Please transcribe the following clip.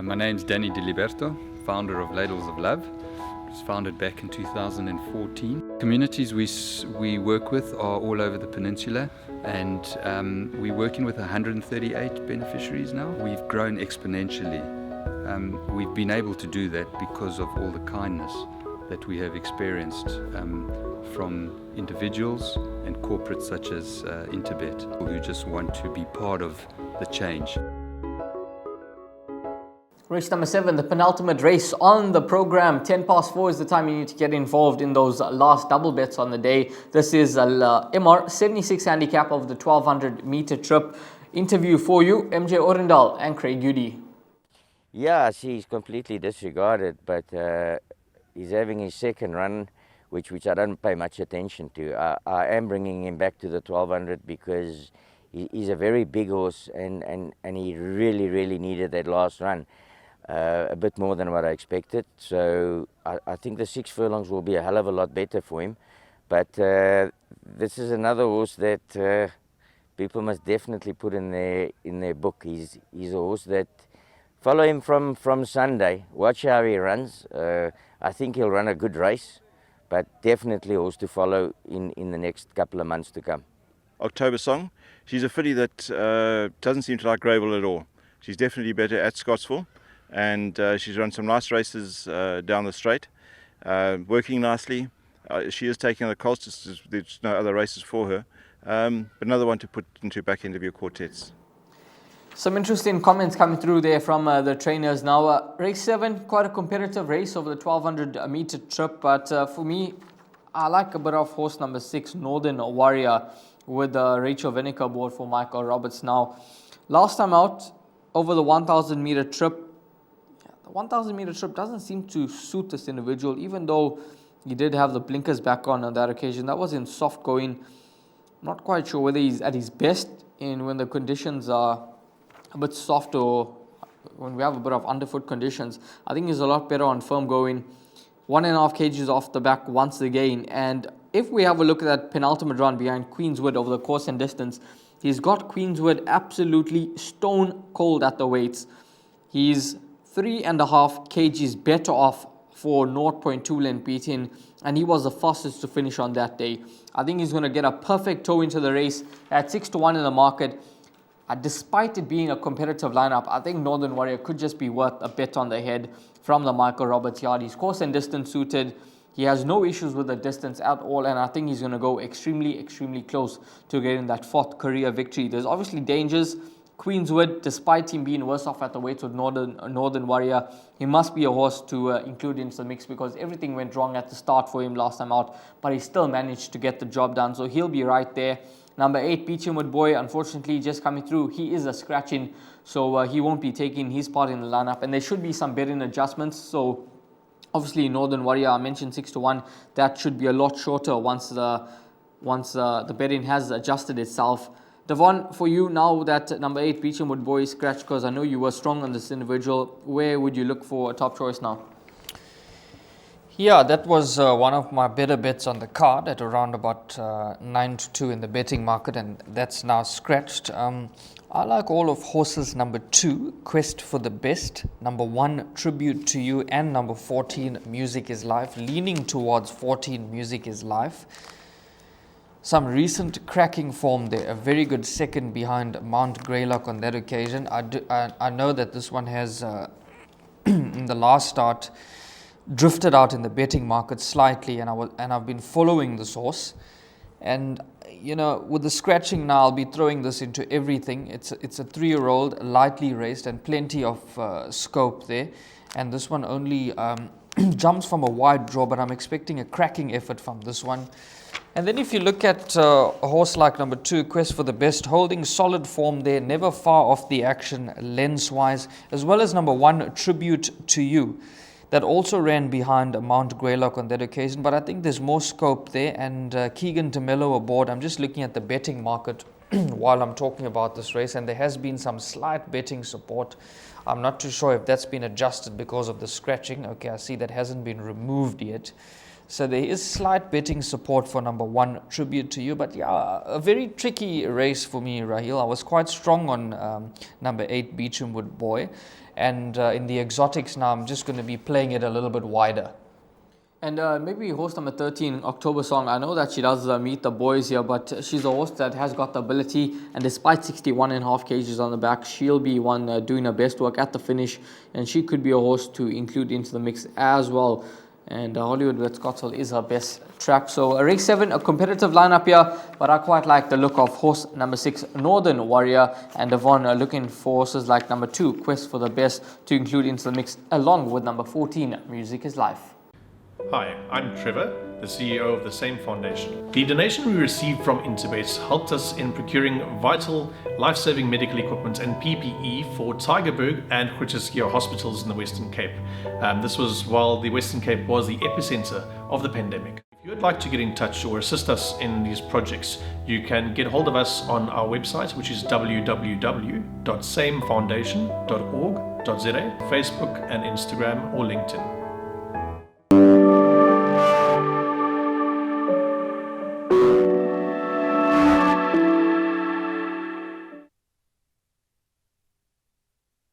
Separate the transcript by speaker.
Speaker 1: My name's Danny Diliberto, founder of Ladles of Love. It was founded back in 2014. Communities we work with are all over the peninsula, and we're working with 138 beneficiaries now. We've grown exponentially. We've been able to do that because of all the kindness that we have experienced from individuals and corporates such as Interbet, who just want to be part of the change.
Speaker 2: Race number 7, the penultimate race on the program. 10 past 4 is the time you need to get involved in those last double bets on the day. This is MR 76 handicap of the 1200 meter trip. Interview for you, MJ Orendal and Craig Goody.
Speaker 3: Yeah, she's completely disregarded, but he's having his second run, which I don't pay much attention to. I am bringing him back to the 1200 because he's a very big horse, and he really needed that last run. A bit more than what I expected, so I think the 6 furlongs will be a hell of a lot better for him. But this is another horse that people must definitely put in their book. He's a horse that follow him from Sunday. Watch how he runs. I think he'll run a good race, but definitely a horse to follow in the next couple of months to come.
Speaker 4: October Song. She's a filly that doesn't seem to like Greyville at all. She's definitely better at Scottsville. And she's run some nice races down the straight, working nicely. She is taking the cost. There's no other races for her, but another one to put back into your quartets.
Speaker 2: Some interesting comments coming through there from the trainers. Now, race 7, quite a competitive race over the 1200 meter trip, but for me, I like a bit of horse number 6, Northern Warrior, with Rachel Vinegar aboard for Michael Roberts. Now, last time out over the 1000 meter trip, the 1000 meter trip doesn't seem to suit this individual, even though he did have the blinkers back on that occasion. That was in soft going. I'm not quite sure whether he's at his best when the conditions are a bit soft or when we have a bit of underfoot conditions. I think he's a lot better on firm going. 1.5 kgs off the back once again. And if we have a look at that penultimate run behind Queenswood over the course and distance, he's got Queenswood absolutely stone cold at the weights. He's 3.5 kgs better off for 0.2 length beating, and he was the fastest to finish on that day. I think he's going to get a perfect toe into the race at 6-1 in the market. Despite it being a competitive lineup, I think Northern Warrior could just be worth a bet on the head from the Michael Roberts yard. He's course and distance suited. He has no issues with the distance at all, and I think he's going to go extremely close to getting that 4th career victory. There's obviously dangers. Queenswood, despite him being worse off at the weights with Northern Warrior, he must be a horse to include into the mix because everything went wrong at the start for him last time out, but he still managed to get the job done, so he'll be right there. Number 8, Beachwood Boy, unfortunately just coming through. He is a scratching, so he won't be taking his part in the lineup, and there should be some betting adjustments. So obviously Northern Warrior, I mentioned 6-1, that should be a lot shorter once the betting has adjusted itself. Devon, for you, now that number 8, Beachwood Boy, is scratched, because I know you were strong on this individual, where would you look for a top choice now?
Speaker 5: Yeah, that was one of my better bets on the card at around about 9-2 in the betting market, and that's now scratched. I like all of horses number 2, Quest for the Best, number 1, Tribute to You, and number 14, Music is Life, leaning towards 14, Music is Life. Some recent cracking form there, a very good second behind Mount Greylock on that occasion. I know that this one has, in the last start, drifted out in the betting market slightly, and I've been following this horse. And, you know, with the scratching now, I'll be throwing this into everything. It's a 3-year-old, lightly raced, and plenty of scope there. And this one only jumps from a wide draw, but I'm expecting a cracking effort from this one. And then if you look at a horse like number 2, Quest for the Best, holding solid form there, never far off the action lens-wise, as well as number 1, Tribute to You, that also ran behind Mount Greylock on that occasion, but I think there's more scope there, and Keegan DeMello aboard. I'm just looking at the betting market while I'm talking about this race, and there has been some slight betting support. I'm not too sure if that's been adjusted because of the scratching. Okay, I see that hasn't been removed yet. So there is slight betting support for number 1, Tribute to You. But yeah, a very tricky race for me, Raheel. I was quite strong on number 8, Beecham Wood Boy. And in the exotics now, I'm just going to be playing it a little bit wider.
Speaker 2: And maybe horse number 13, October Song. I know that she does meet the boys here, but she's a horse that has got the ability. And despite 61.5 kgs on the back, she'll be one doing her best work at the finish. And she could be a horse to include into the mix as well. And Hollywoodbets Scottsville is her best track. So race 7, a competitive lineup here, but I quite like the look of horse number 6, Northern Warrior, and Devon looking for horses like number 2, Quest for the Best, to include into the mix, along with number 14, Music is Life.
Speaker 6: Hi, I'm Trevor, the CEO of the same foundation. The donation we received from Interbase helped us in procuring vital, life-saving medical equipment and PPE for Tygerberg and Groote hospitals in the Western Cape. This was while the Western Cape was the epicenter of the pandemic. If you would like to get in touch or assist us in these projects, you can get hold of us on our website, which is www.samefoundation.org.za, Facebook and Instagram or LinkedIn.